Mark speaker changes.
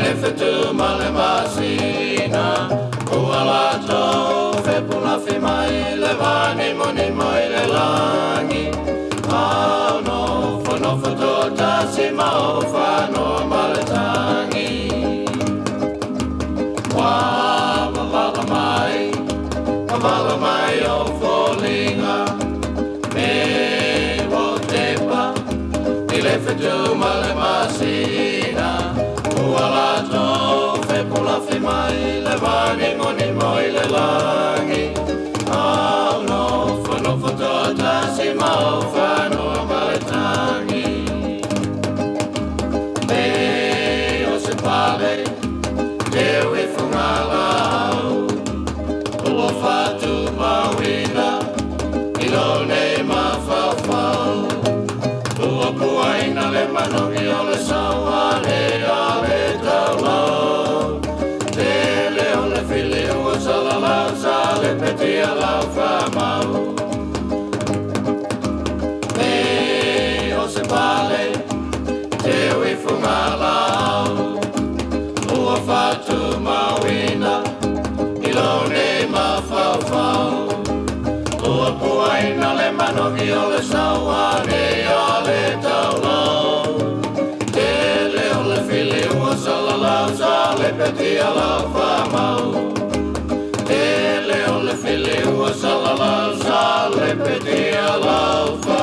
Speaker 1: le fetu male masina ua lato fepuna fimai le vani moni mai le langi au no fono fotota si mau fano male tangi wa mavala mai o folinga me wo tepa i le fetu male masina ua lato fepuna fimai le vani moni mai le langi au no fono fotota si mau fano male tangi me o se pale te ui fungalau ua fatu mawina i lone mawhawhau ua puaina le manongi o le sawa le ale taulau te leo le fili ua salalau sa le peti a lau whamau me o se pale te ui fungalau ua fatu mawina i lone mawhawhau ua puaina le manongi o le sawa le ale taulau te leo le fili ua salalau sa le peti a lau whamau te leo le fili ua salalau sa le peti a lau whamau